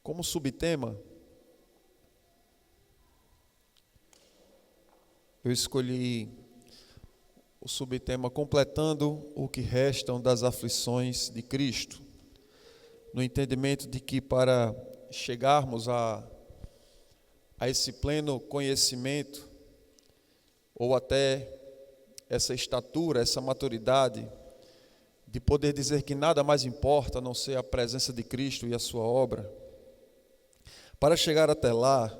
Como subtema, eu escolhi o subtema completando o que restam das aflições de Cristo, no entendimento de que para chegarmos a esse pleno conhecimento, ou até essa estatura, essa maturidade, de poder dizer que nada mais importa a não ser a presença de Cristo e a sua obra, para chegar até lá,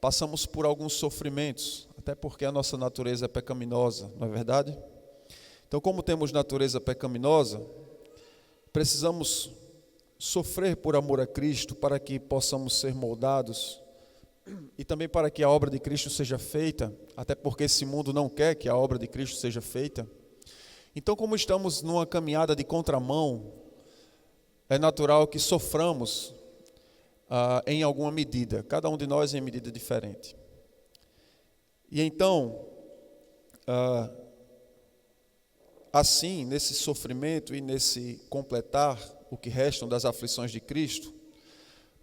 passamos por alguns sofrimentos, até porque a nossa natureza é pecaminosa, não é verdade? Então, como temos natureza pecaminosa, precisamos sofrer por amor a Cristo para que possamos ser moldados e também para que a obra de Cristo seja feita, até porque esse mundo não quer que a obra de Cristo seja feita. Então, como estamos numa caminhada de contramão, é natural que soframos em alguma medida, cada um de nós em medida diferente. E então, assim, nesse sofrimento e nesse completar o que restam das aflições de Cristo,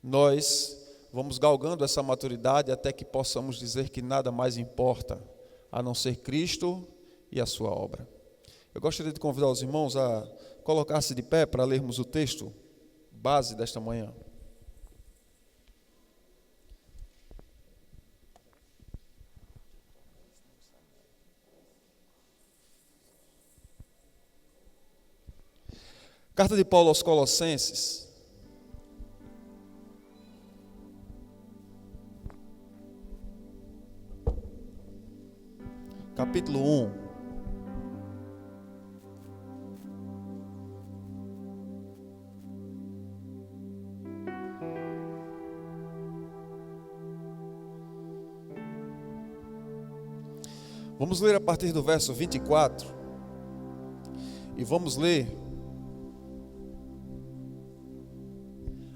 nós vamos galgando essa maturidade até que possamos dizer que nada mais importa a não ser Cristo e a sua obra. Eu gostaria de convidar os irmãos a colocar-se de pé para lermos o texto base desta manhã. Carta de Paulo aos Colossenses, capítulo 1. Vamos ler a partir do verso 24 e vamos ler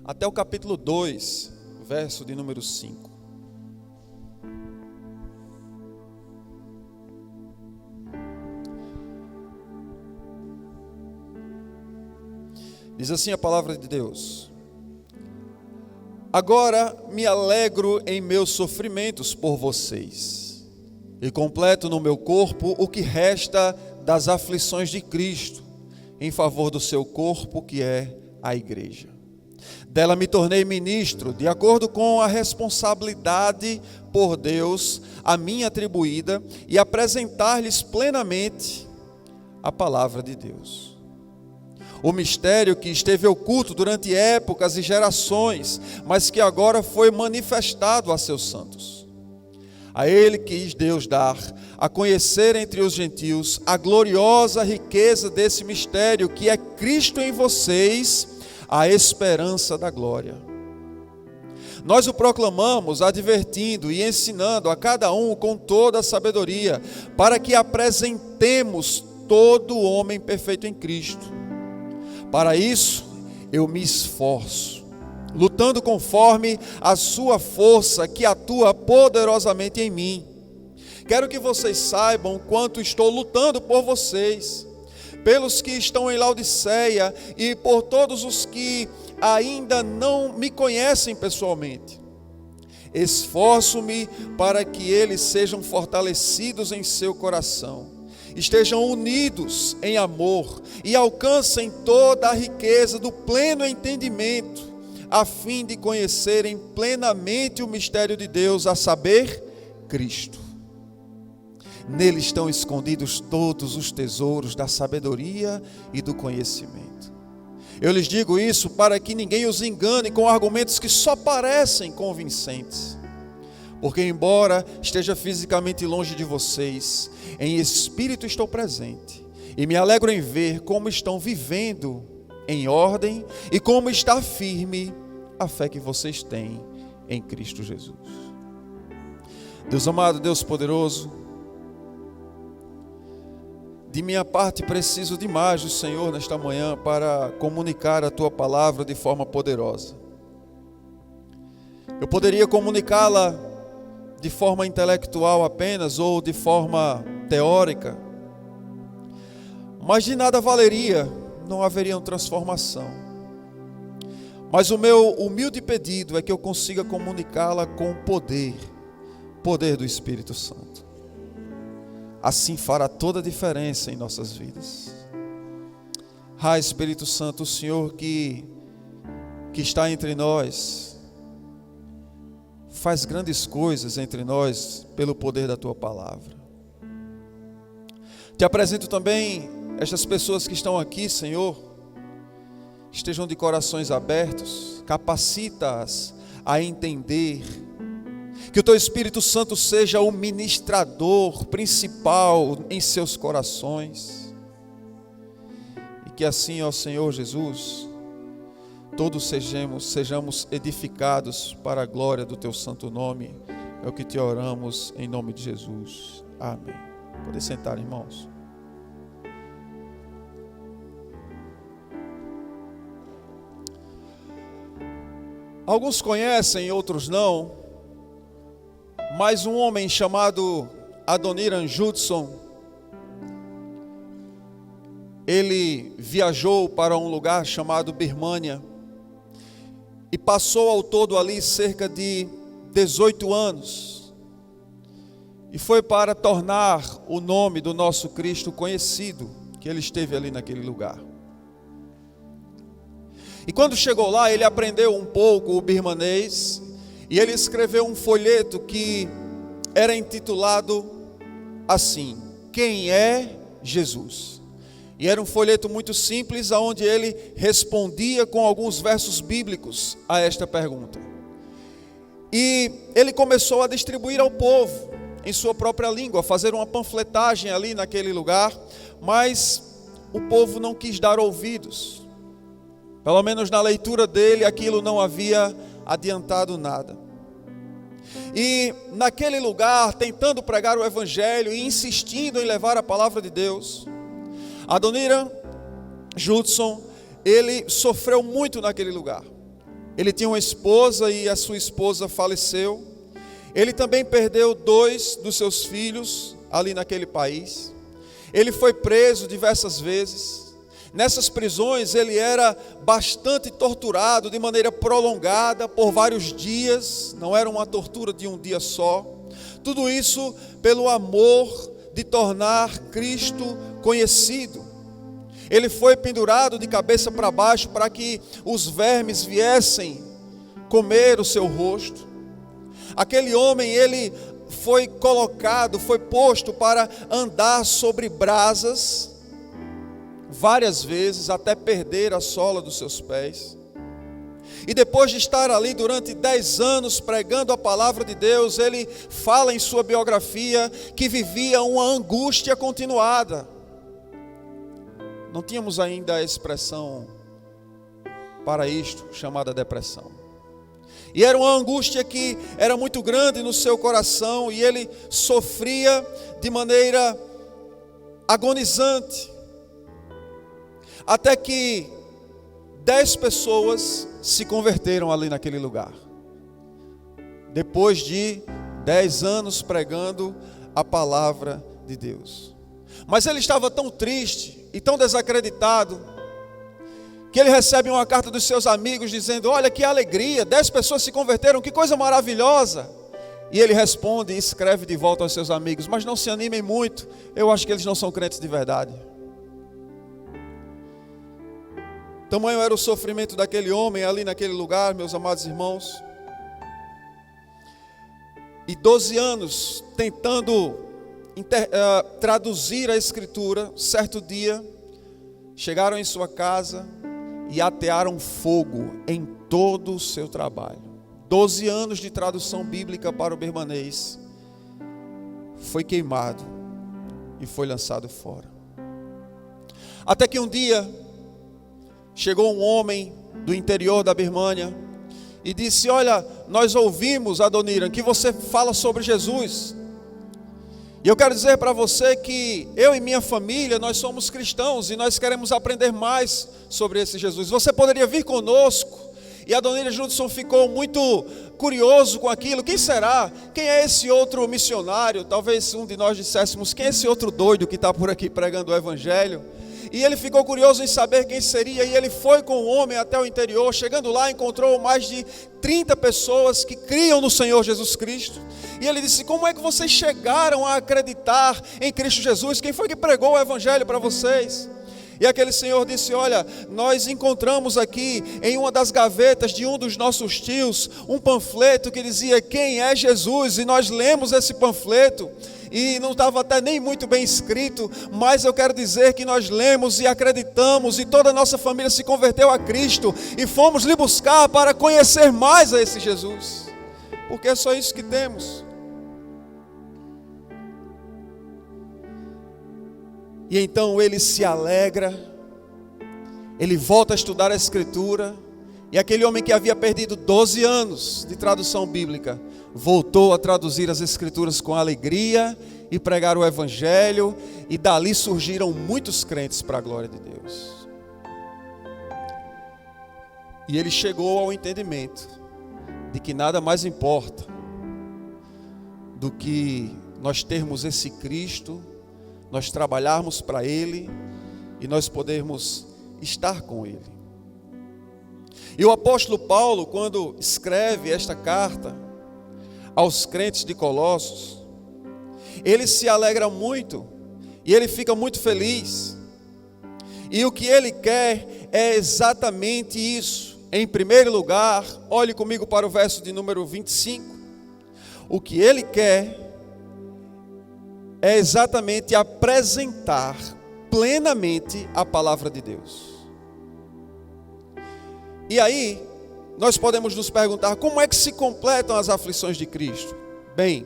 até o capítulo 2, verso de número 5. Diz assim a palavra de Deus: Agora me alegro em meus sofrimentos por vocês, e completo no meu corpo o que resta das aflições de Cristo, em favor do seu corpo, que é a igreja. Dela me tornei ministro, de acordo com a responsabilidade por Deus a mim atribuída, e apresentar-lhes plenamente a palavra de Deus. O mistério que esteve oculto durante épocas e gerações, mas que agora foi manifestado a seus santos. A ele quis Deus dar a conhecer entre os gentios a gloriosa riqueza desse mistério, que é Cristo em vocês, a esperança da glória. Nós o proclamamos, advertindo e ensinando a cada um com toda a sabedoria, para que apresentemos todo homem perfeito em Cristo. Para isso, eu me esforço, lutando conforme a sua força que atua poderosamente em mim. Quero que vocês saibam o quanto estou lutando por vocês, pelos que estão em Laodiceia e por todos os que ainda não me conhecem pessoalmente. Esforço-me para que eles sejam fortalecidos em seu coração, estejam unidos em amor e alcancem toda a riqueza do pleno entendimento, a fim de conhecerem plenamente o mistério de Deus, a saber, Cristo. Nele estão escondidos todos os tesouros da sabedoria e do conhecimento. Eu lhes digo isso para que ninguém os engane com argumentos que só parecem convincentes. Porque embora esteja fisicamente longe de vocês, em espírito estou presente, e me alegro em ver como estão vivendo em ordem e como está firme a fé que vocês têm em Cristo Jesus. Deus amado, Deus poderoso, de minha parte preciso demais do Senhor nesta manhã para comunicar a Tua palavra de forma poderosa. Eu poderia comunicá-la de forma intelectual apenas ou de forma teórica, mas de nada valeria, não haveria transformação. Mas o meu humilde pedido é que eu consiga comunicá-la com o poder do Espírito Santo. Assim fará toda a diferença em nossas vidas. Espírito Santo, o Senhor que está entre nós, faz grandes coisas entre nós pelo poder da Tua palavra. Te apresento também estas pessoas que estão aqui, Senhor, estejam de corações abertos, capacita-as a entender, que o Teu Espírito Santo seja o ministrador principal em seus corações, e que assim, ó Senhor Jesus, todos sejamos edificados para a glória do Teu santo nome. É o que te oramos em nome de Jesus. Amém. Podem sentar, irmãos. Alguns conhecem, outros não, mas um homem chamado Adoniram Judson, ele viajou para um lugar chamado Birmânia e passou ao todo ali cerca de 18 anos, e foi para tornar o nome do nosso Cristo conhecido, que ele esteve ali naquele lugar. E quando chegou lá, ele aprendeu um pouco o birmanês, e ele escreveu um folheto que era intitulado assim: Quem é Jesus? E era um folheto muito simples, onde ele respondia com alguns versos bíblicos a esta pergunta. E ele começou a distribuir ao povo, em sua própria língua, a fazer uma panfletagem ali naquele lugar, mas o povo não quis dar ouvidos. Pelo menos na leitura dele, aquilo não havia adiantado nada. E naquele lugar, tentando pregar o Evangelho e insistindo em levar a palavra de Deus, Adoniram Judson, ele sofreu muito naquele lugar. Ele tinha uma esposa e a sua esposa faleceu. Ele também perdeu 2 dos seus filhos ali naquele país. Ele foi preso diversas vezes. Nessas prisões ele era bastante torturado de maneira prolongada por vários dias. Não era uma tortura de um dia só. Tudo isso pelo amor de tornar Cristo conhecido. Ele foi pendurado de cabeça para baixo para que os vermes viessem comer o seu rosto. Aquele homem, ele foi colocado, foi posto para andar sobre brasas várias vezes, até perder a sola dos seus pés. E depois de estar ali durante 10 anos pregando a palavra de Deus, ele fala em sua biografia que vivia uma angústia continuada. Não tínhamos ainda a expressão para isto, chamada depressão. E era uma angústia que era muito grande no seu coração, e ele sofria de maneira agonizante. Até que 10 pessoas se converteram ali naquele lugar. Depois de 10 anos pregando a palavra de Deus. Mas ele estava tão triste e tão desacreditado, que ele recebe uma carta dos seus amigos dizendo: olha que alegria, 10 pessoas se converteram, que coisa maravilhosa. E ele responde e escreve de volta aos seus amigos: mas não se animem muito, eu acho que eles não são crentes de verdade. Tamanho era o sofrimento daquele homem ali naquele lugar, meus amados irmãos. E 12 anos tentando traduzir a Escritura, certo dia, chegaram em sua casa e atearam fogo em todo o seu trabalho. 12 anos de tradução bíblica para o birmanês foi queimado e foi lançado fora. Até que um dia chegou um homem do interior da Birmânia e disse: olha, nós ouvimos, Adoniram, que você fala sobre Jesus. E eu quero dizer para você que eu e minha família, nós somos cristãos e nós queremos aprender mais sobre esse Jesus. Você poderia vir conosco? E Adoniram Judson ficou muito curioso com aquilo. Quem será? Quem é esse outro missionário? Talvez um de nós disséssemos: quem é esse outro doido que está por aqui pregando o Evangelho? e ele ficou curioso em saber quem seria, e ele foi com o homem até o interior. Chegando lá, encontrou mais de 30 pessoas que criam no Senhor Jesus Cristo. E ele disse: como é que vocês chegaram a acreditar em Cristo Jesus? Quem foi que pregou o evangelho para vocês? E aquele senhor disse: olha, nós encontramos aqui em uma das gavetas de um dos nossos tios um panfleto que dizia quem é Jesus, e nós lemos esse panfleto e não estava até nem muito bem escrito, mas eu quero dizer que nós lemos e acreditamos, e toda a nossa família se converteu a Cristo, e fomos lhe buscar para conhecer mais a esse Jesus, porque é só isso que temos. E então ele se alegra, ele volta a estudar a Escritura, e aquele homem que havia perdido 12 anos de tradução bíblica, voltou a traduzir as Escrituras com alegria e pregar o Evangelho, e dali surgiram muitos crentes para a glória de Deus. E ele chegou ao entendimento de que nada mais importa do que nós termos esse Cristo, nós trabalharmos para Ele e nós podermos estar com Ele. E o apóstolo Paulo, quando escreve esta carta aos crentes de Colossos, ele se alegra muito e ele fica muito feliz. E o que ele quer é exatamente isso. Em primeiro lugar, olhe comigo para o verso de número 25. O que ele quer é exatamente apresentar plenamente a palavra de Deus. E aí, nós podemos nos perguntar: como é que se completam as aflições de Cristo? Bem,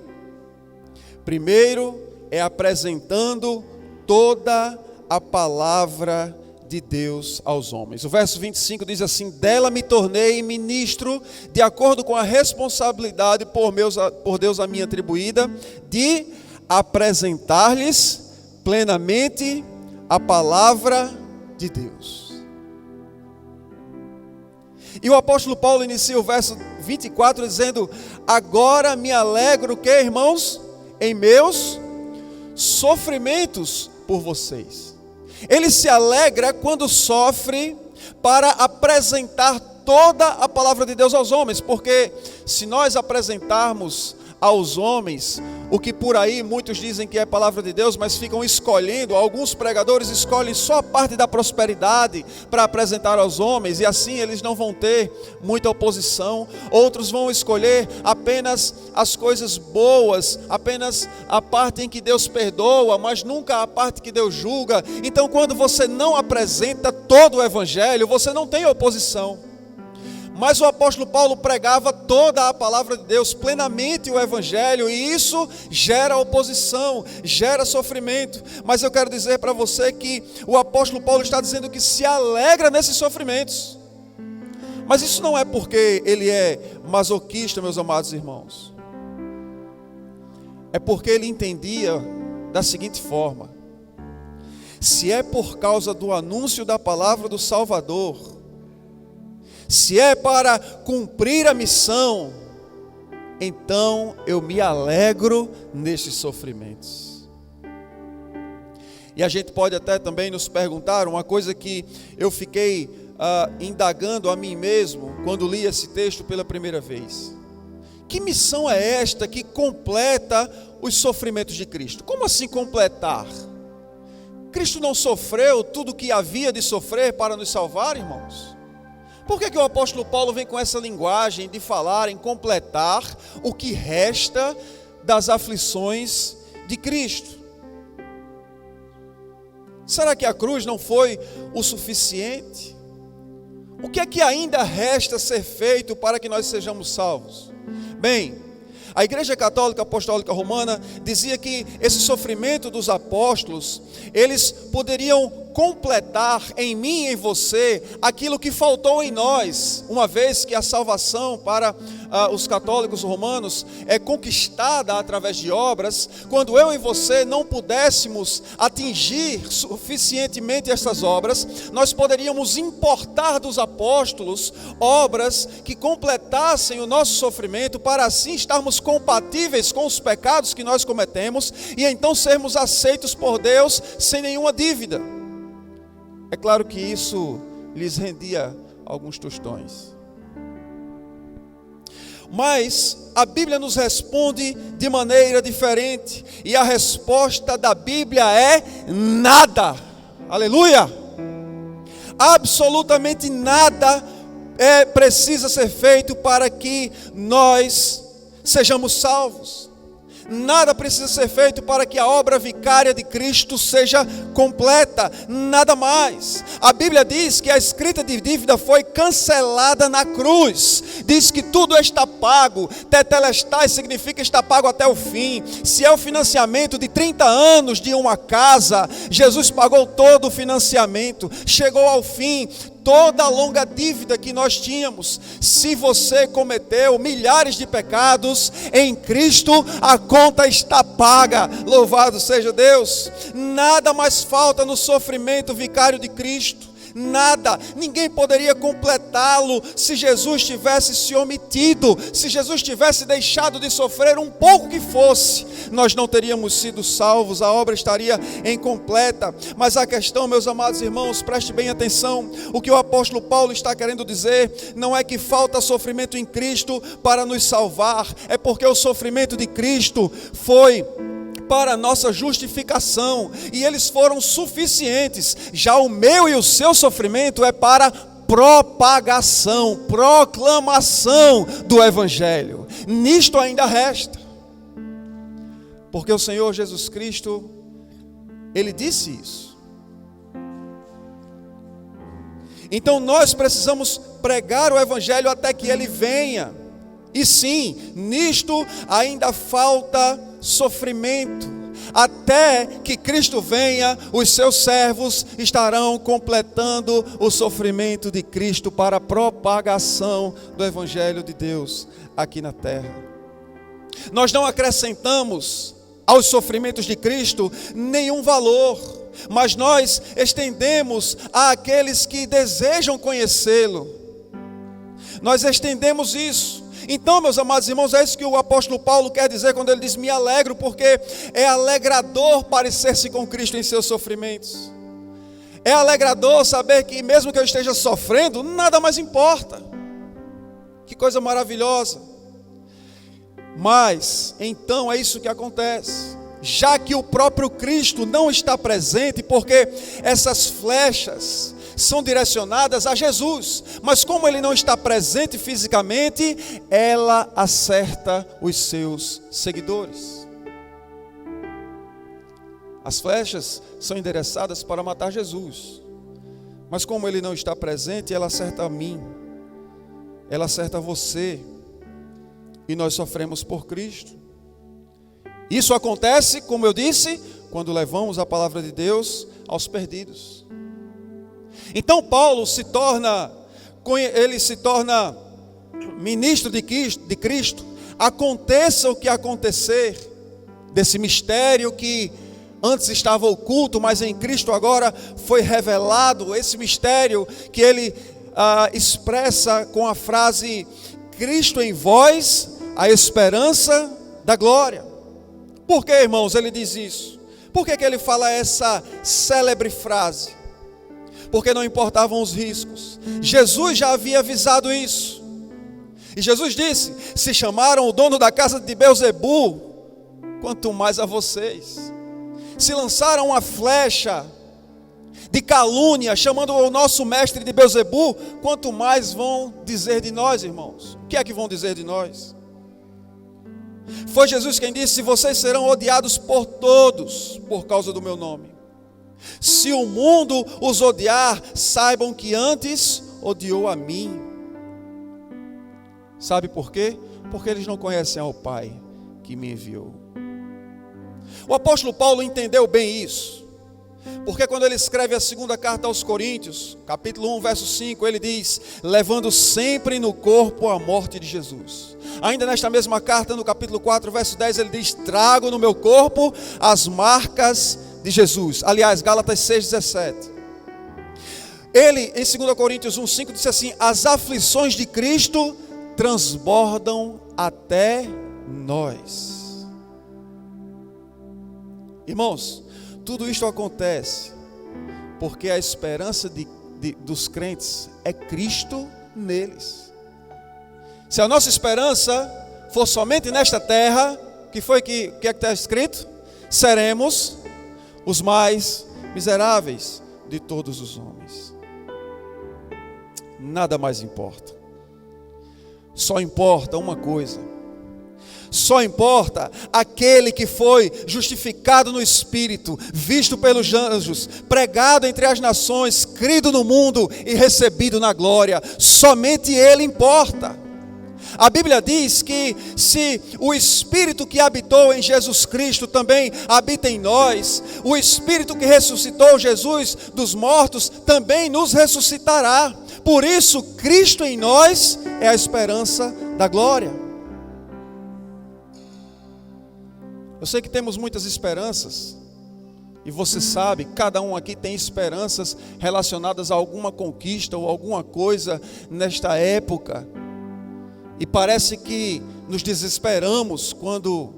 primeiro é apresentando toda a palavra de Deus aos homens. O verso 25 diz assim: dela me tornei ministro, de acordo com a responsabilidade por Deus a mim atribuída, de apresentar-lhes plenamente a palavra de Deus. E o apóstolo Paulo inicia o verso 24 dizendo: agora me alegro, que irmãos? Em meus sofrimentos por vocês. Ele se alegra quando sofre para apresentar toda a palavra de Deus aos homens, porque se nós apresentarmos aos homens o que por aí muitos dizem que é palavra de Deus, mas ficam escolhendo, alguns pregadores escolhem só a parte da prosperidade para apresentar aos homens, e assim eles não vão ter muita oposição. Outros vão escolher apenas as coisas boas, apenas a parte em que Deus perdoa, mas nunca a parte que Deus julga. Então, quando você não apresenta todo o evangelho, você não tem oposição. Mas o apóstolo Paulo pregava toda a palavra de Deus, plenamente o evangelho, e isso gera oposição, gera sofrimento. Mas eu quero dizer para você que o apóstolo Paulo está dizendo que se alegra nesses sofrimentos. Mas isso não é porque ele é masoquista, meus amados irmãos. É porque ele entendia da seguinte forma: se é por causa do anúncio da palavra do Salvador, se é para cumprir a missão, então eu me alegro nesses sofrimentos. E a gente pode até também nos perguntar, uma coisa que eu fiquei indagando a mim mesmo quando li esse texto pela primeira vez: que missão é esta que completa os sofrimentos de Cristo? Como assim completar? Cristo não sofreu tudo o que havia de sofrer para nos salvar, irmãos? Por que o apóstolo Paulo vem com essa linguagem de falar em completar o que resta das aflições de Cristo? Será que a cruz não foi o suficiente? O que é que ainda resta ser feito para que nós sejamos salvos? Bem, a Igreja Católica Apostólica Romana dizia que esse sofrimento dos apóstolos, eles poderiam completar em mim e em você aquilo que faltou em nós, uma vez que a salvação para os católicos romanos é conquistada através de obras. Quando eu e você não pudéssemos atingir suficientemente essas obras, nós poderíamos importar dos apóstolos obras que completassem o nosso sofrimento, para assim estarmos compatíveis com os pecados que nós cometemos, e então sermos aceitos por Deus sem nenhuma dívida. É claro que isso lhes rendia alguns tostões. Mas a Bíblia nos responde de maneira diferente. E a resposta da Bíblia é nada. Aleluia! Absolutamente nada precisa ser feito para que nós sejamos salvos. Nada precisa ser feito para que a obra vicária de Cristo seja completa, nada mais. A Bíblia diz que a escrita de dívida foi cancelada na cruz. Diz que tudo está pago. Tetelestai significa está pago até o fim. Se é o financiamento de 30 anos de uma casa, Jesus pagou todo o financiamento. Chegou ao fim toda a longa dívida que nós tínhamos. Se você cometeu milhares de pecados, em Cristo a conta está paga. Louvado seja Deus. Nada mais falta no sofrimento vicário de Cristo. Nada, ninguém poderia completá-lo se Jesus tivesse se omitido, se Jesus tivesse deixado de sofrer um pouco que fosse, nós não teríamos sido salvos, a obra estaria incompleta. Mas a questão, meus amados irmãos, preste bem atenção, o que o apóstolo Paulo está querendo dizer, não é que falta sofrimento em Cristo para nos salvar, é porque o sofrimento de Cristo foi para a nossa justificação, e eles foram suficientes. Já o meu e o seu sofrimento é para propagação, proclamação do Evangelho. Nisto ainda resta, porque o Senhor Jesus Cristo, Ele disse isso. Então nós precisamos pregar o Evangelho até que Ele venha. E sim, nisto ainda falta sofrimento. Até que Cristo venha, os seus servos estarão completando o sofrimento de Cristo para a propagação do Evangelho de Deus aqui na terra. Nós não acrescentamos aos sofrimentos de Cristo nenhum valor, mas nós estendemos àqueles que desejam conhecê-lo. Nós estendemos isso. Então, meus amados irmãos, é isso que o apóstolo Paulo quer dizer quando ele diz: me alegro, porque é alegrador parecer-se com Cristo em seus sofrimentos. É alegrador saber que mesmo que eu esteja sofrendo, nada mais importa. Que coisa maravilhosa. Mas, então é isso que acontece. Já que o próprio Cristo não está presente, porque essas flechas são direcionadas a Jesus, mas como Ele não está presente fisicamente, ela acerta os seus seguidores. As flechas são endereçadas para matar Jesus, mas como Ele não está presente, ela acerta a mim, ela acerta a você, e nós sofremos por Cristo. Isso acontece, como eu disse, quando levamos a palavra de Deus aos perdidos. Então Paulo se torna ministro de Cristo, aconteça o que acontecer, desse mistério que antes estava oculto, mas em Cristo agora foi revelado, esse mistério que ele expressa com a frase: Cristo em vós, a esperança da glória. Por que, irmãos, ele diz isso? Por que ele fala essa célebre frase? Porque não importavam os riscos. Jesus já havia avisado isso. E Jesus disse: se chamaram o dono da casa de Beelzebu, quanto mais a vocês. Se lançaram uma flecha de calúnia, chamando o nosso mestre de Beelzebu, quanto mais vão dizer de nós, irmãos? O que é que vão dizer de nós? Foi Jesus quem disse: vocês serão odiados por todos, por causa do meu nome. Se o mundo os odiar, saibam que antes odiou a mim. Sabe por quê? Porque eles não conhecem ao Pai que me enviou. O apóstolo Paulo entendeu bem isso, porque quando ele escreve a segunda carta aos Coríntios, capítulo 1, verso 5, ele diz: levando sempre no corpo a morte de Jesus. Ainda nesta mesma carta, no capítulo 4, verso 10, ele diz: trago no meu corpo as marcas de Jesus. Aliás, Gálatas 6,17. Ele, em 2 Coríntios 1,5, disse assim: as aflições de Cristo transbordam até nós. Irmãos, tudo isto acontece Porque a esperança dos crentes é Cristo neles. Se a nossa esperança for somente nesta terra, que é que está escrito? Seremos os mais miseráveis de todos os homens. Nada mais importa. Só importa uma coisa. Só importa aquele que foi justificado no Espírito, visto pelos anjos, pregado entre as nações, crido no mundo e recebido na glória. Somente ele importa. A Bíblia diz que se o Espírito que habitou em Jesus Cristo também habita em nós, o Espírito que ressuscitou Jesus dos mortos também nos ressuscitará. Por isso, Cristo em nós é a esperança da glória. Eu sei que temos muitas esperanças, e você sabe, cada um aqui tem esperanças relacionadas a alguma conquista ou alguma coisa nesta época. E parece que nos desesperamos quando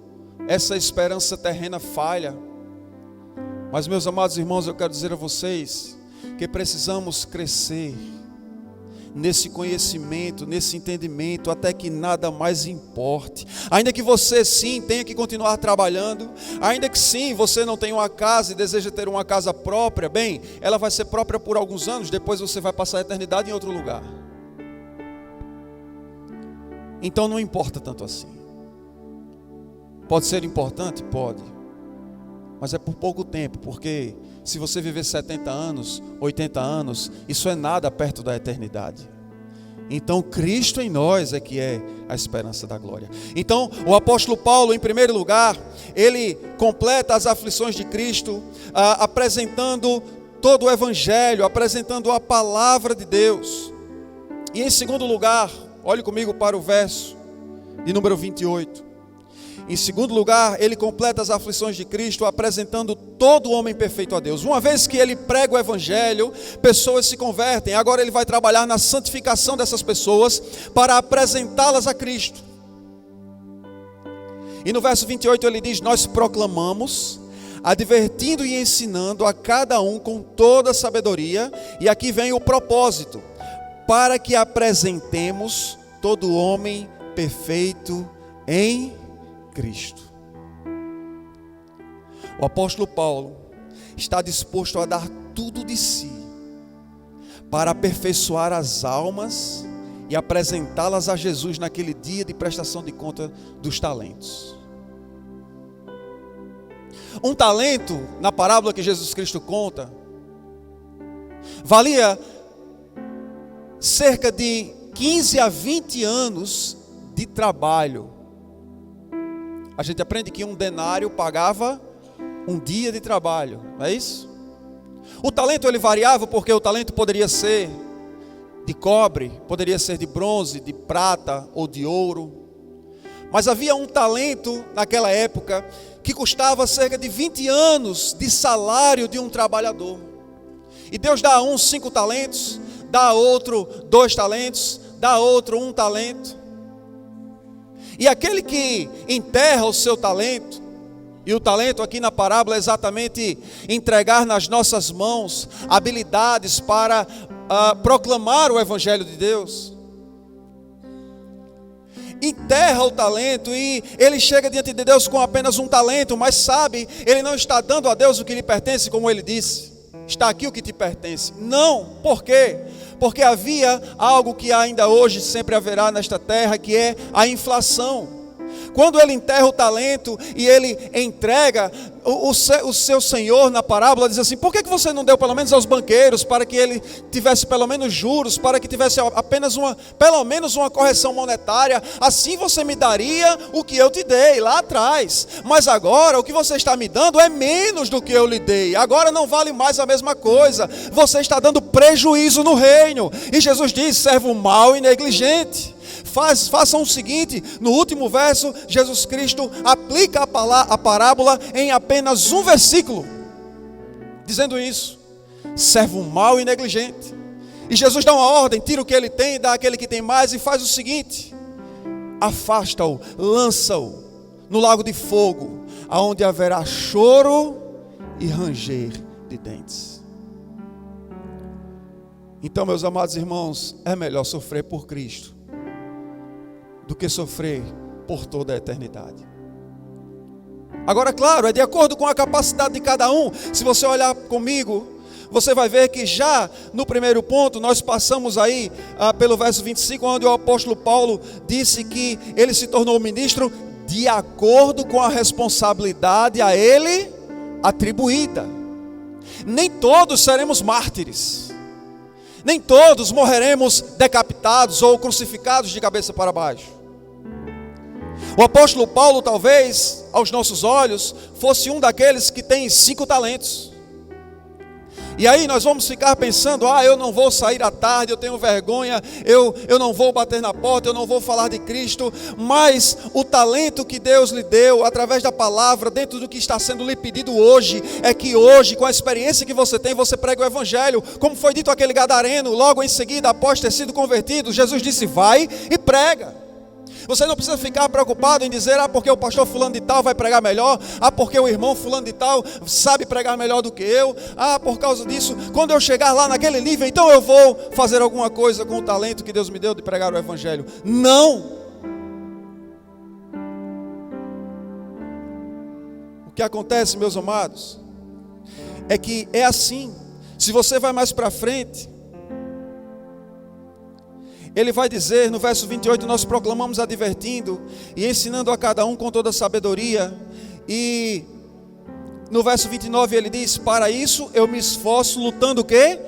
essa esperança terrena falha. Mas, meus amados irmãos, eu quero dizer a vocês que precisamos crescer nesse conhecimento, nesse entendimento, até que nada mais importe. Ainda que você sim tenha que continuar trabalhando, ainda que sim você não tenha uma casa e deseja ter uma casa própria, bem, ela vai ser própria por alguns anos, depois você vai passar a eternidade em outro lugar. Então não importa tanto assim. Pode ser importante? Pode. Mas é por pouco tempo, porque se você viver 70 anos, 80 anos, isso é nada perto da eternidade. Então Cristo em nós é que é a esperança da glória. Então o apóstolo Paulo, em primeiro lugar, ele completa as aflições de Cristo, apresentando todo o evangelho, apresentando a palavra de Deus. E em segundo lugar, olhe comigo para o verso de número 28. Em segundo lugar, ele completa as aflições de Cristo, apresentando todo homem perfeito a Deus. Uma vez que ele prega o evangelho, pessoas se convertem. Agora ele vai trabalhar na santificação dessas pessoas para apresentá-las a Cristo. E no verso 28 ele diz: nós proclamamos, advertindo e ensinando a cada um com toda sabedoria. E aqui vem o propósito: para que apresentemos todo homem perfeito em Cristo. O apóstolo Paulo está disposto a dar tudo de si para aperfeiçoar as almas e apresentá-las a Jesus naquele dia de prestação de conta dos talentos. Um talento, na parábola que Jesus Cristo conta, valia cerca de 15 a 20 anos de trabalho. A gente aprende que um denário pagava um dia de trabalho, não é isso? O talento ele variava, porque o talento poderia ser de cobre, poderia ser de bronze, de prata ou de ouro. Mas havia um talento naquela época que custava cerca de 20 anos de salário de um trabalhador. E Deus dá a um 5 talentos, dá a outro 2 talentos, dá a outro 1 talento. E aquele que enterra o seu talento, e o talento aqui na parábola é exatamente entregar nas nossas mãos habilidades para proclamar o evangelho de Deus. Enterra o talento e ele chega diante de Deus com apenas 1 talento, mas sabe, ele não está dando a Deus o que lhe pertence, como ele disse: está aqui o que te pertence. Não, por quê? Porque havia algo que ainda hoje sempre haverá nesta terra, que é a inflação. Quando ele enterra o talento e ele entrega, o seu senhor na parábola diz assim: por que você não deu pelo menos aos banqueiros, para que ele tivesse pelo menos juros, para que tivesse apenas pelo menos uma correção monetária? Assim você me daria o que eu te dei lá atrás. Mas agora o que você está me dando é menos do que eu lhe dei. Agora não vale mais a mesma coisa. Você está dando prejuízo no reino. E Jesus diz: servo mau e negligente. Façam o seguinte: no último verso, Jesus Cristo aplica a parábola em apenas um versículo, dizendo isso: servo mau e negligente. E Jesus dá uma ordem, tira o que ele tem, dá àquele que tem mais, e faz o seguinte: afasta-o, lança-o no lago de fogo, aonde haverá choro e ranger de dentes. Então, meus amados irmãos, é melhor sofrer por Cristo do que sofrer por toda a eternidade. Agora, claro, é de acordo com a capacidade de cada um. Se você olhar comigo, você vai ver que já no primeiro ponto, nós passamos aí pelo verso 25, onde o apóstolo Paulo disse que ele se tornou ministro de acordo com a responsabilidade a ele atribuída. Nem todos seremos mártires. Nem todos morreremos decapitados ou crucificados de cabeça para baixo. O apóstolo Paulo, talvez, aos nossos olhos, fosse um daqueles que tem 5 talentos. E aí nós vamos ficar pensando, eu não vou sair à tarde, eu tenho vergonha, eu não vou bater na porta, eu não vou falar de Cristo. Mas o talento que Deus lhe deu, através da palavra, dentro do que está sendo lhe pedido hoje, é que hoje, com a experiência que você tem, você prega o evangelho. Como foi dito àquele gadareno, logo em seguida, após ter sido convertido, Jesus disse, vai e prega. Você não precisa ficar preocupado em dizer, porque o pastor fulano de tal vai pregar melhor, porque o irmão fulano de tal sabe pregar melhor do que eu, por causa disso, quando eu chegar lá naquele nível, então eu vou fazer alguma coisa com o talento que Deus me deu de pregar o evangelho. Não! O que acontece, meus amados, é que é assim. Se você vai mais para frente, ele vai dizer no verso 28, nós proclamamos advertindo e ensinando a cada um com toda sabedoria. E no verso 29 ele diz, para isso eu me esforço lutando o quê?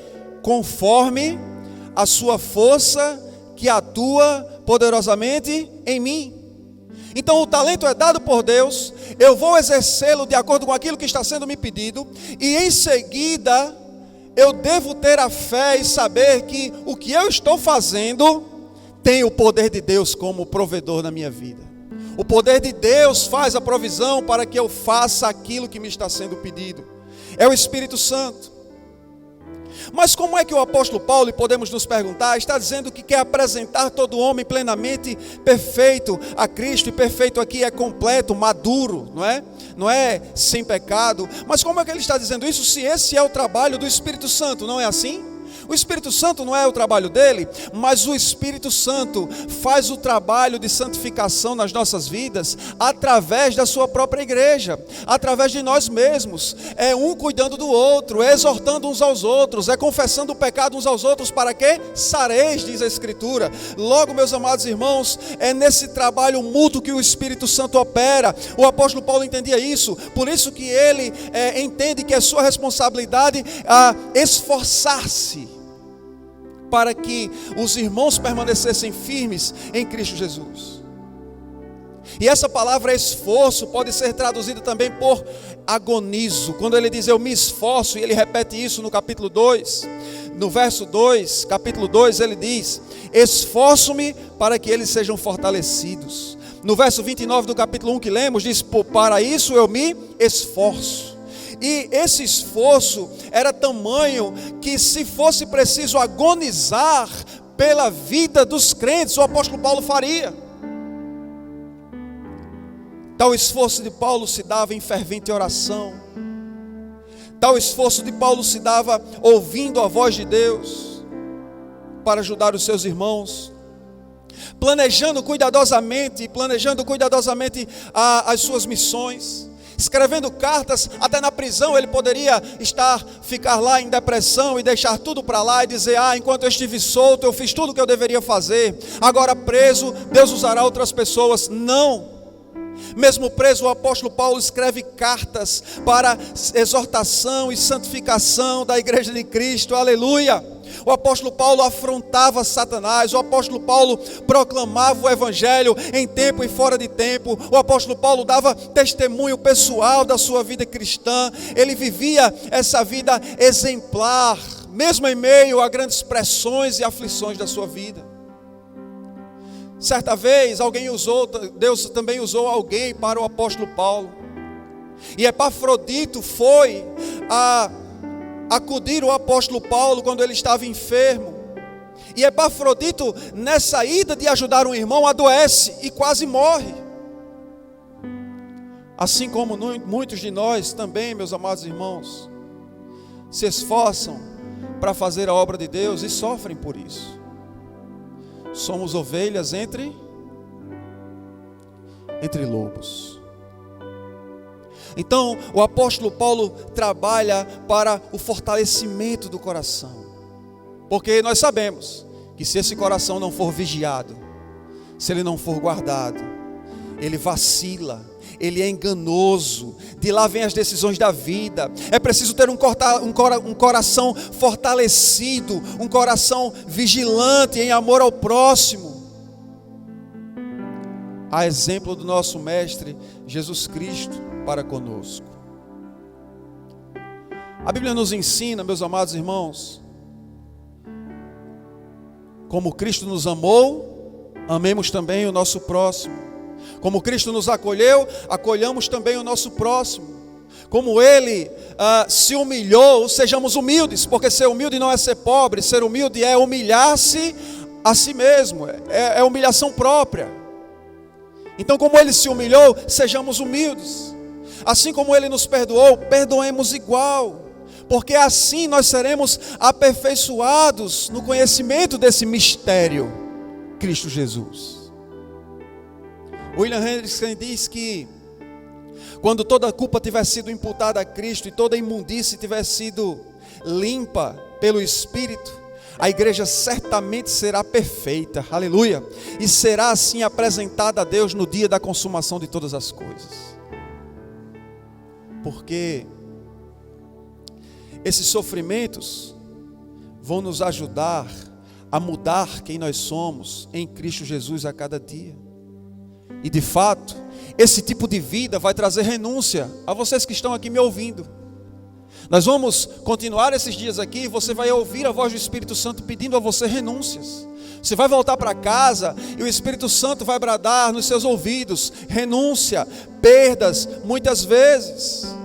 Conforme a sua força que atua poderosamente em mim. Então o talento é dado por Deus, eu vou exercê-lo de acordo com aquilo que está sendo me pedido. E em seguida eu devo ter a fé e saber que o que eu estou fazendo tem o poder de Deus como provedor na minha vida. O poder de Deus faz a provisão para que eu faça aquilo que me está sendo pedido. É o Espírito Santo. Mas como é que o apóstolo Paulo, e podemos nos perguntar, está dizendo que quer apresentar todo homem plenamente perfeito a Cristo, e perfeito aqui é completo, maduro, não é? Não é sem pecado. Mas como é que ele está dizendo isso, se esse é o trabalho do Espírito Santo, não é assim? O Espírito Santo não é o trabalho dele, mas o Espírito Santo faz o trabalho de santificação nas nossas vidas através da sua própria igreja, através de nós mesmos. É um cuidando do outro, é exortando uns aos outros, é confessando o pecado uns aos outros, para que sareis, diz a Escritura. Logo, meus amados irmãos, é nesse trabalho mútuo que o Espírito Santo opera. O apóstolo Paulo entendia isso, por isso que ele entende que é sua responsabilidade esforçar-se para que os irmãos permanecessem firmes em Cristo Jesus. E essa palavra esforço pode ser traduzida também por agonizo. Quando ele diz eu me esforço, e ele repete isso no capítulo 2, no verso 2, capítulo 2, ele diz, esforço-me para que eles sejam fortalecidos. No verso 29 do capítulo 1 que lemos, diz, para isso eu me esforço. E esse esforço era tamanho que, se fosse preciso agonizar pela vida dos crentes, o apóstolo Paulo faria. Tal esforço de Paulo se dava em fervente oração. Tal esforço de Paulo se dava ouvindo a voz de Deus para ajudar os seus irmãos, planejando cuidadosamente as suas missões, escrevendo cartas. Até na prisão ele poderia ficar lá em depressão e deixar tudo para lá e dizer, enquanto eu estive solto eu fiz tudo o que eu deveria fazer, agora preso Deus usará outras pessoas. Não, mesmo preso, o apóstolo Paulo escreve cartas para exortação e santificação da igreja de Cristo, aleluia. O apóstolo Paulo afrontava Satanás, o apóstolo Paulo proclamava o evangelho em tempo e fora de tempo, o apóstolo Paulo dava testemunho pessoal da sua vida cristã, ele vivia essa vida exemplar, mesmo em meio a grandes pressões e aflições da sua vida. Certa vez Deus também usou alguém para o apóstolo Paulo, e Epafrodito foi acudir o apóstolo Paulo quando ele estava enfermo. E Epafrodito, nessa ida de ajudar um irmão, adoece e quase morre. Assim como muitos de nós também, meus amados irmãos, se esforçam para fazer a obra de Deus e sofrem por isso. Somos ovelhas entre lobos. Então, o apóstolo Paulo trabalha para o fortalecimento do coração. Porque nós sabemos que se esse coração não for vigiado, se ele não for guardado, ele vacila, ele é enganoso, de lá vem as decisões da vida. É preciso ter um coração fortalecido, um coração vigilante em amor ao próximo. A exemplo do nosso Mestre Jesus Cristo para conosco. A Bíblia nos ensina, meus amados irmãos, como Cristo nos amou, amemos também o nosso próximo. Como Cristo nos acolheu, acolhamos também o nosso próximo. Como Ele se humilhou, sejamos humildes, porque ser humilde não é ser pobre, ser humilde é humilhar-se a si mesmo, é humilhação própria. Então, como Ele se humilhou, sejamos humildes. Assim como Ele nos perdoou, perdoemos igual. Porque assim nós seremos aperfeiçoados no conhecimento desse mistério, Cristo Jesus. William Hendrickson diz que quando toda a culpa tiver sido imputada a Cristo e toda a imundície tiver sido limpa pelo Espírito, a igreja certamente será perfeita, aleluia, e será assim apresentada a Deus no dia da consumação de todas as coisas. Porque esses sofrimentos vão nos ajudar a mudar quem nós somos em Cristo Jesus a cada dia. E de fato, esse tipo de vida vai trazer renúncia a vocês que estão aqui me ouvindo. Nós vamos continuar esses dias aqui e você vai ouvir a voz do Espírito Santo pedindo a você renúncias. Você vai voltar para casa e o Espírito Santo vai bradar nos seus ouvidos: renúncia, perdas, muitas vezes.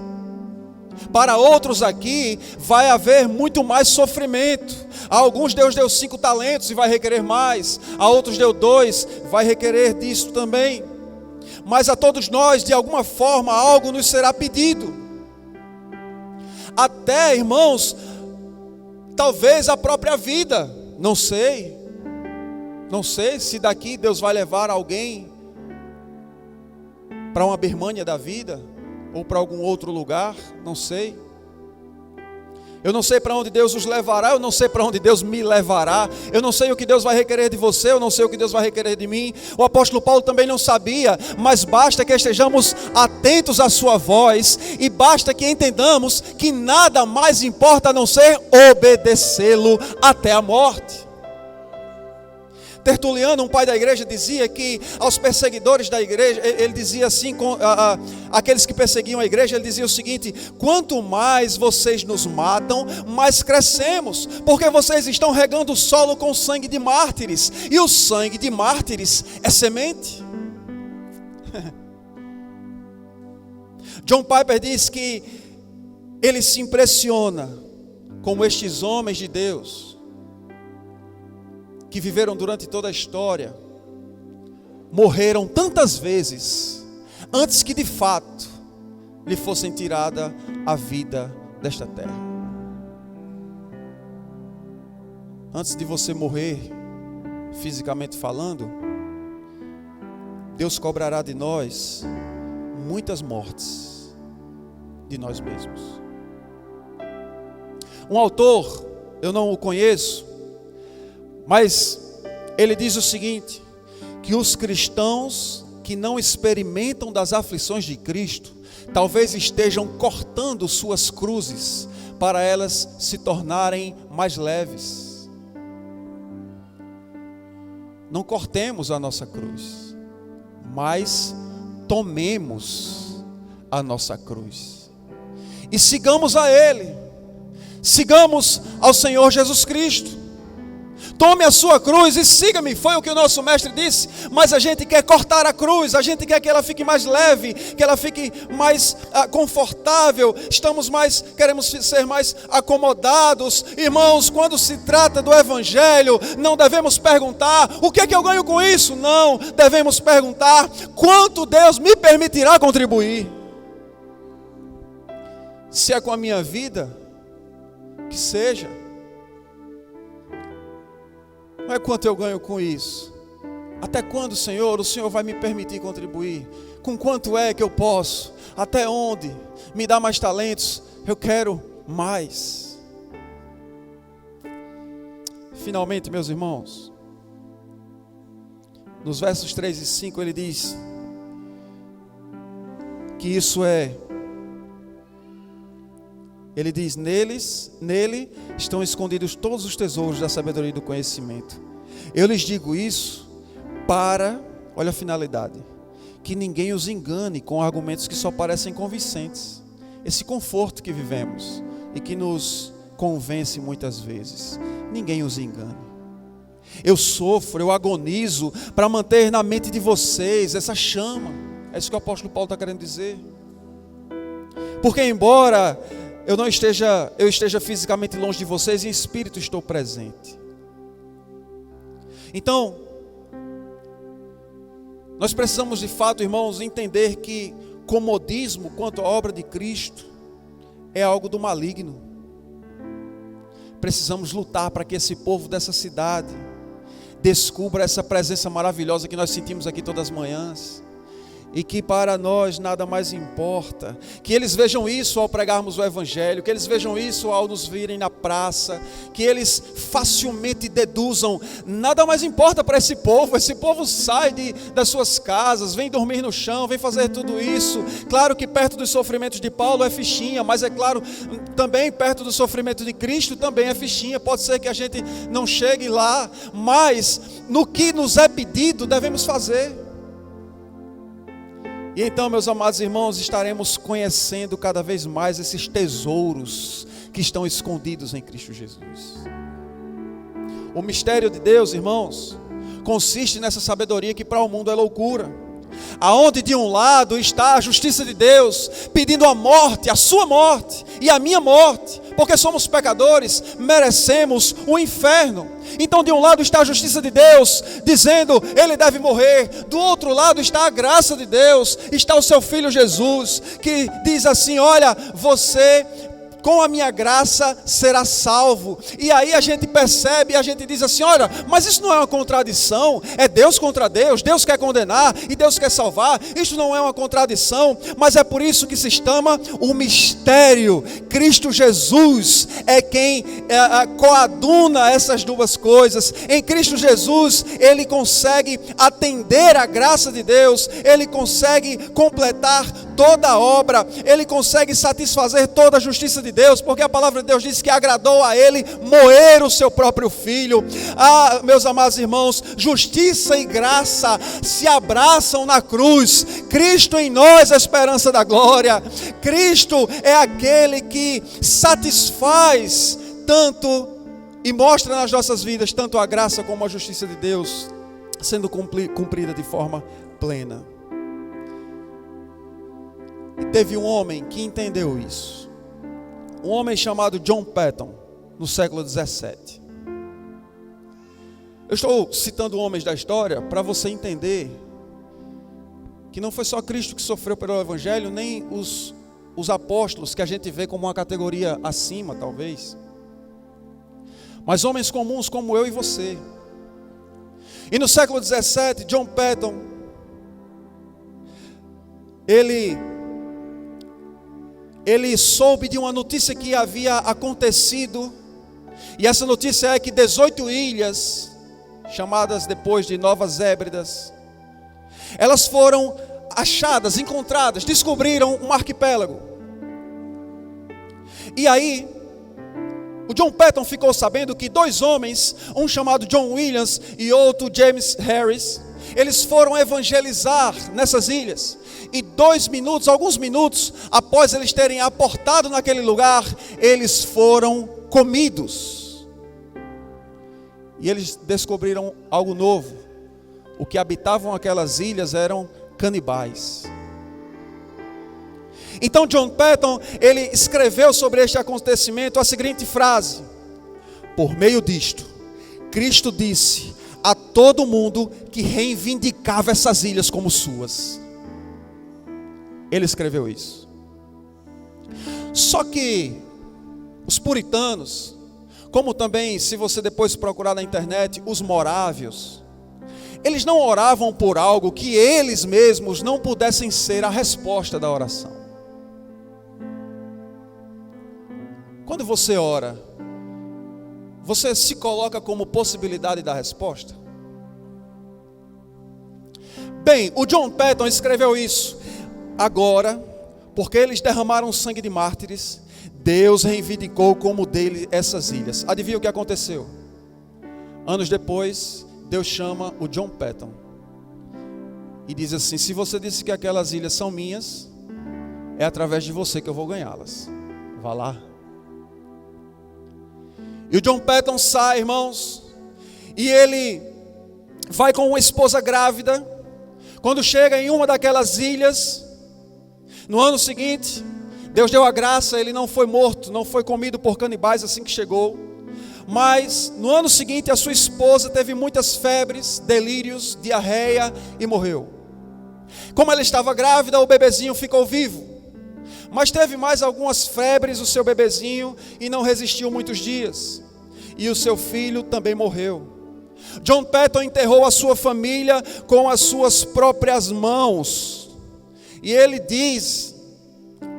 Para outros aqui vai haver muito mais sofrimento. A alguns Deus deu 5 talentos e vai requerer mais. A outros deu 2, vai requerer disso também. Mas a todos nós, de alguma forma, algo nos será pedido. Até, irmãos, talvez a própria vida. Não sei se daqui Deus vai levar alguém para uma Birmânia da vida, ou para algum outro lugar, não sei. Eu não sei para onde Deus os levará, eu não sei para onde Deus me levará, eu não sei o que Deus vai requerer de você, eu não sei o que Deus vai requerer de mim. O apóstolo Paulo também não sabia, mas basta que estejamos atentos à sua voz, e basta que entendamos que nada mais importa a não ser obedecê-lo até a morte. Tertuliano, um pai da igreja, dizia que aos perseguidores da igreja, ele dizia assim, aqueles que perseguiam a igreja, ele dizia o seguinte: quanto mais vocês nos matam, mais crescemos, porque vocês estão regando o solo com sangue de mártires, e o sangue de mártires é semente. John Piper diz que ele se impressiona com estes homens de Deus, que viveram durante toda a história, morreram tantas vezes, antes que de fato lhe fossem tirada a vida desta terra. Antes de você morrer, fisicamente falando, Deus cobrará de nós muitas mortes de nós mesmos. Um autor, eu não o conheço, mas ele diz o seguinte: que os cristãos que não experimentam das aflições de Cristo, talvez estejam cortando suas cruzes, para elas se tornarem mais leves. Não cortemos a nossa cruz, mas tomemos a nossa cruz, e sigamos a Ele, sigamos ao Senhor Jesus Cristo. Tome a sua cruz e siga-me, foi o que o nosso mestre disse. Mas a gente quer cortar a cruz, a gente quer que ela fique mais leve, que ela fique mais confortável, queremos ser mais acomodados. Irmãos, quando se trata do Evangelho, não devemos perguntar: o que é que eu ganho com isso? Não, devemos perguntar: quanto Deus me permitirá contribuir? Se é com a minha vida, que seja. não é quanto eu ganho com isso. Até quando, Senhor, o Senhor vai me permitir contribuir? Com quanto é que eu posso? Até onde? Me dá mais talentos? Eu quero mais. Finalmente, meus irmãos, nos versos 3 e 5 ele diz que isso é... Ele diz, nele estão escondidos todos os tesouros da sabedoria e do conhecimento. Eu lhes digo isso para, olha a finalidade, que ninguém os engane com argumentos que só parecem convincentes. Esse conforto que vivemos e que nos convence muitas vezes, ninguém os engane. Eu sofro, eu agonizo para manter na mente de vocês essa chama. É isso que o apóstolo Paulo está querendo dizer. Porque embora eu esteja fisicamente longe de vocês, em espírito estou presente. Então, nós precisamos de fato, irmãos, entender que comodismo quanto à obra de Cristo é algo do maligno. Precisamos lutar para que esse povo dessa cidade descubra essa presença maravilhosa que nós sentimos aqui todas as manhãs. E que para nós nada mais importa. Que eles vejam isso ao pregarmos o Evangelho. Que eles vejam isso ao nos virem na praça. Que eles facilmente deduzam. Nada mais importa para esse povo. Esse povo sai das suas casas, vem dormir no chão, vem fazer tudo isso. Claro que perto dos sofrimentos de Paulo é fichinha. Mas é claro, também perto do sofrimento de Cristo também é fichinha. Pode ser que a gente não chegue lá. Mas no que nos é pedido devemos fazer. E então, meus amados irmãos, estaremos conhecendo cada vez mais esses tesouros que estão escondidos em Cristo Jesus. O mistério de Deus, irmãos, consiste nessa sabedoria que para o mundo é loucura. Aonde de um lado está a justiça de Deus, pedindo a morte, a sua morte e a minha morte, porque somos pecadores, merecemos o inferno. Então de um lado está a justiça de Deus, dizendo, ele deve morrer. Do outro lado está a graça de Deus, está o seu Filho Jesus, que diz assim, olha, você... com a minha graça será salvo. E aí a gente percebe, a gente diz assim, olha, mas isso não é uma contradição. É Deus contra Deus. Deus quer condenar e Deus quer salvar. Isso não é uma contradição. Mas é por isso que se chama o mistério. Cristo Jesus é quem coaduna essas duas coisas. Em Cristo Jesus ele consegue atender a graça de Deus. Ele consegue completar toda a obra. Ele consegue satisfazer toda a justiça de Deus, porque a palavra de Deus diz que agradou a ele moer o seu próprio filho. Ah, meus amados irmãos, justiça e graça se abraçam na cruz. Cristo em nós é a esperança da glória. Cristo é aquele que satisfaz tanto e mostra nas nossas vidas tanto a graça como a justiça de Deus sendo cumprida de forma plena. E teve um homem que entendeu isso. Um homem chamado John Patton, no século 17. Eu estou citando homens da história para você entender que não foi só Cristo que sofreu pelo Evangelho, nem os apóstolos, que a gente vê como uma categoria acima, talvez. Mas homens comuns como eu e você. E no século 17, John Patton, ele soube de uma notícia que havia acontecido, e essa notícia é que 18 ilhas, chamadas depois de Novas Hébridas, elas foram achadas, encontradas, descobriram um arquipélago. E aí, o John Patton ficou sabendo que dois homens, um chamado John Williams e outro James Harris, eles foram evangelizar nessas ilhas. E alguns minutos após eles terem aportado naquele lugar, eles foram comidos. E eles descobriram algo novo. O que habitavam aquelas ilhas eram canibais. Então John Patton, ele escreveu sobre este acontecimento a seguinte frase: por meio disto, Cristo disse a todo mundo que reivindicava essas ilhas como suas. Ele escreveu isso. Só que os puritanos, como também, se você depois procurar na internet, os morávios, eles não oravam por algo que eles mesmos não pudessem ser a resposta da oração. Quando você ora, você se coloca como possibilidade da resposta? Bem, o John Paton escreveu isso. Agora, porque eles derramaram sangue de mártires, Deus reivindicou como dele essas ilhas. Adivinha o que aconteceu? Anos depois, Deus chama o John Paton e diz assim: se você disse que aquelas ilhas são minhas, é através de você que eu vou ganhá-las. Vá lá. E o John Paton sai, irmãos, e ele vai com uma esposa grávida. Quando chega em uma daquelas ilhas, no ano seguinte, Deus deu a graça, ele não foi morto, não foi comido por canibais assim que chegou. Mas no ano seguinte a sua esposa teve muitas febres, delírios, diarreia e morreu. Como ela estava grávida, o bebezinho ficou vivo. Mas teve mais algumas febres o seu bebezinho e não resistiu muitos dias. E o seu filho também morreu. John Paton enterrou a sua família com as suas próprias mãos. E ele diz,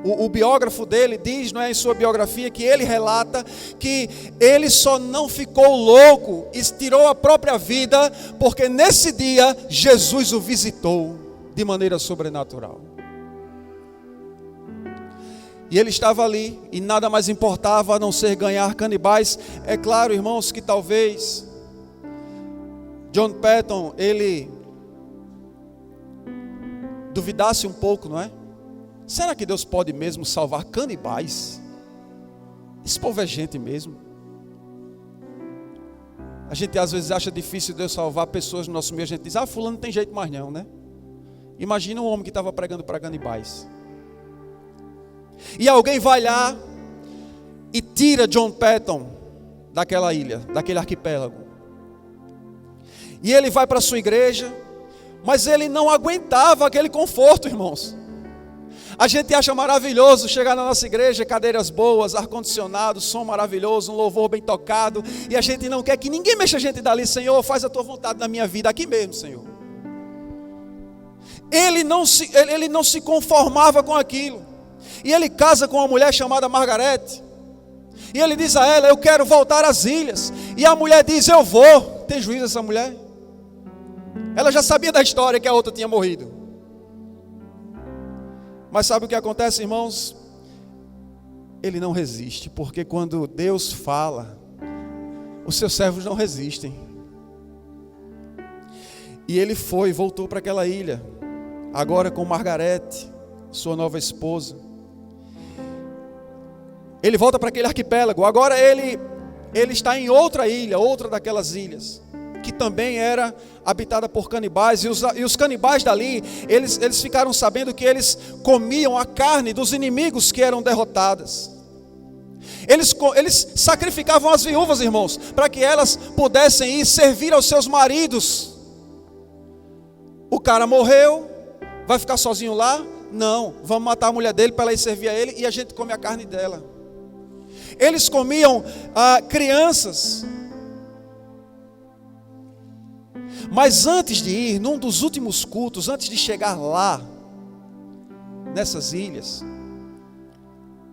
o biógrafo dele diz, não é, em sua biografia, que ele relata que ele só não ficou louco e tirou a própria vida porque nesse dia Jesus o visitou de maneira sobrenatural. E ele estava ali e nada mais importava a não ser ganhar canibais. É claro, irmãos, que talvez John Paton, ele duvidasse um pouco, não é? Será que Deus pode mesmo salvar canibais? Esse povo é gente mesmo. A gente às vezes acha difícil Deus salvar pessoas no nosso meio. A gente diz, fulano não tem jeito mais não, né? Imagina um homem que estava pregando para canibais. E alguém vai lá e tira John Paton daquela ilha, daquele arquipélago. E ele vai para a sua igreja, mas ele não aguentava aquele conforto, irmãos. A gente acha maravilhoso chegar na nossa igreja, cadeiras boas, ar-condicionado, som maravilhoso, um louvor bem tocado, e a gente não quer que ninguém mexa a gente dali. Senhor, faz a tua vontade na minha vida, aqui mesmo, Senhor. Ele não se conformava com aquilo. E ele casa com uma mulher chamada Margarete. E ele diz a ela, eu quero voltar às ilhas. E a mulher diz, eu vou. Tem juízo essa mulher? Ela já sabia da história que a outra tinha morrido. Mas sabe o que acontece, irmãos? Ele não resiste, porque quando Deus fala, os seus servos não resistem. E ele voltou para aquela ilha, agora com Margarete, sua nova esposa. Ele volta para aquele arquipélago. Agora ele está em outra ilha, outra daquelas ilhas, que também era habitada por canibais. E os canibais dali, eles ficaram sabendo que eles comiam a carne dos inimigos que eram derrotadas. Eles sacrificavam as viúvas, irmãos, para que elas pudessem ir servir aos seus maridos. O cara morreu, vai ficar sozinho lá? Não, vamos matar a mulher dele para ela ir servir a ele e a gente come a carne dela. Eles comiam crianças. Mas antes de ir, num dos últimos cultos, antes de chegar lá, nessas ilhas,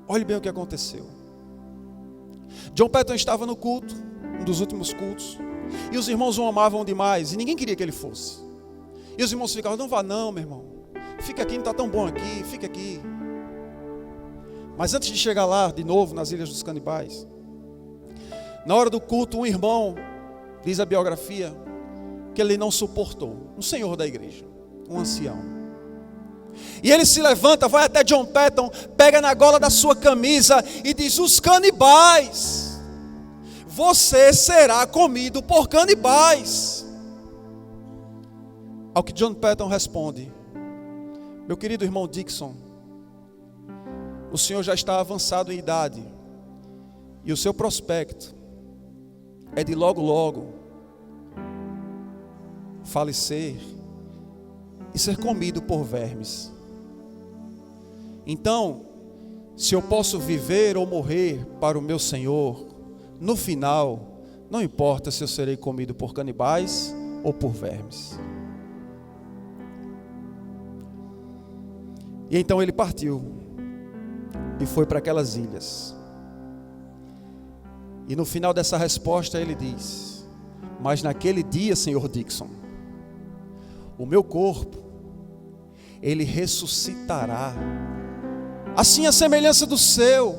olhe bem o que aconteceu. John Paton estava no culto, um dos últimos cultos, e os irmãos o amavam demais, e ninguém queria que ele fosse. E os irmãos ficavam, não vá não, meu irmão, fica aqui, não está tão bom aqui, fica aqui. Mas antes de chegar lá, de novo, nas Ilhas dos Canibais, na hora do culto, um irmão, diz a biografia, que ele não suportou, um senhor da igreja, um ancião. E ele se levanta, vai até John Paton, pega na gola da sua camisa e diz, os canibais, você será comido por canibais. Ao que John Paton responde, meu querido irmão Dixon, o senhor já está avançado em idade, e o seu prospecto é de logo logo falecer e ser comido por vermes. Então, se eu posso viver ou morrer para o meu Senhor, no final, não importa se eu serei comido por canibais ou por vermes. E então ele partiu e foi para aquelas ilhas. E no final dessa resposta ele diz: mas naquele dia, Senhor Dixon, o meu corpo, ele ressuscitará, assim a semelhança do seu,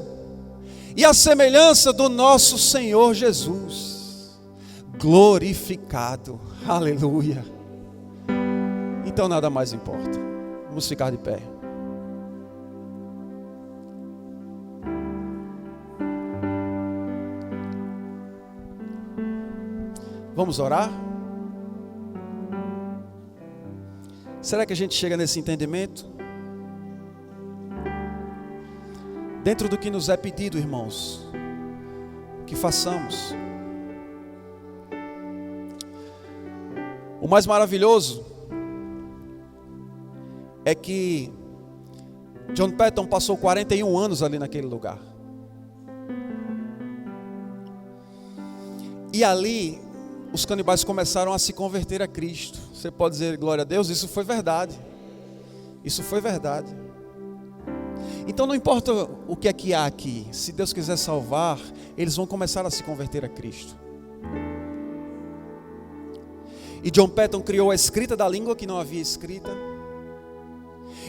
e a semelhança do nosso Senhor Jesus, glorificado. Aleluia. Então nada mais importa. Vamos ficar de pé. Vamos orar? Será que a gente chega nesse entendimento? Dentro do que nos é pedido, irmãos, que façamos. O mais maravilhoso é que John Patton passou 41 anos ali naquele lugar. E ali os canibais começaram a se converter a Cristo. Você pode dizer glória a Deus? Isso foi verdade. Isso foi verdade. Então não importa o que é que há aqui, se Deus quiser salvar, eles vão começar a se converter a Cristo. E John Patton criou a escrita da língua que não havia escrita.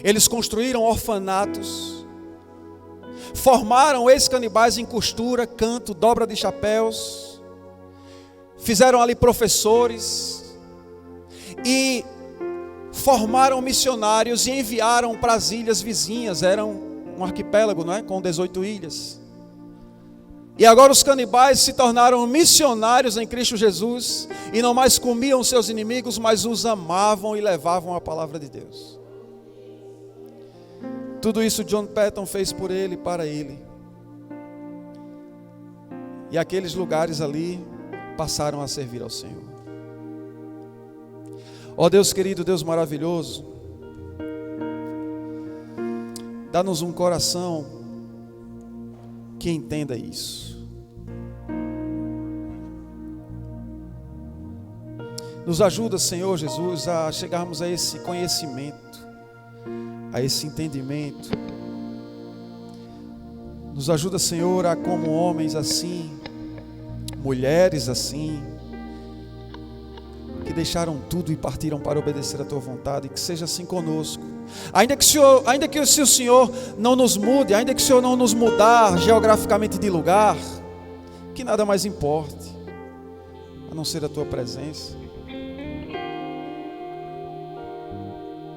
Eles construíram orfanatos, formaram ex-canibais em costura, canto, dobra de chapéus, fizeram ali professores e formaram missionários e enviaram para as ilhas vizinhas. Eram um arquipélago, não é? Com 18 ilhas. E agora os canibais se tornaram missionários em Cristo Jesus e não mais comiam seus inimigos, mas os amavam e levavam a palavra de Deus. Tudo isso John Patton fez por ele e para ele. E aqueles lugares ali passaram a servir ao Senhor. Ó Deus querido, Deus maravilhoso, dá-nos um coração que entenda isso. Nos ajuda, Senhor Jesus, a chegarmos a esse conhecimento, a esse entendimento. Nos ajuda, Senhor, a como homens assim, mulheres assim, que deixaram tudo e partiram para obedecer a Tua vontade, que seja assim conosco. Ainda que se o Senhor não nos mude, ainda que o Senhor não nos mudar geograficamente de lugar, que nada mais importe, a não ser a Tua presença.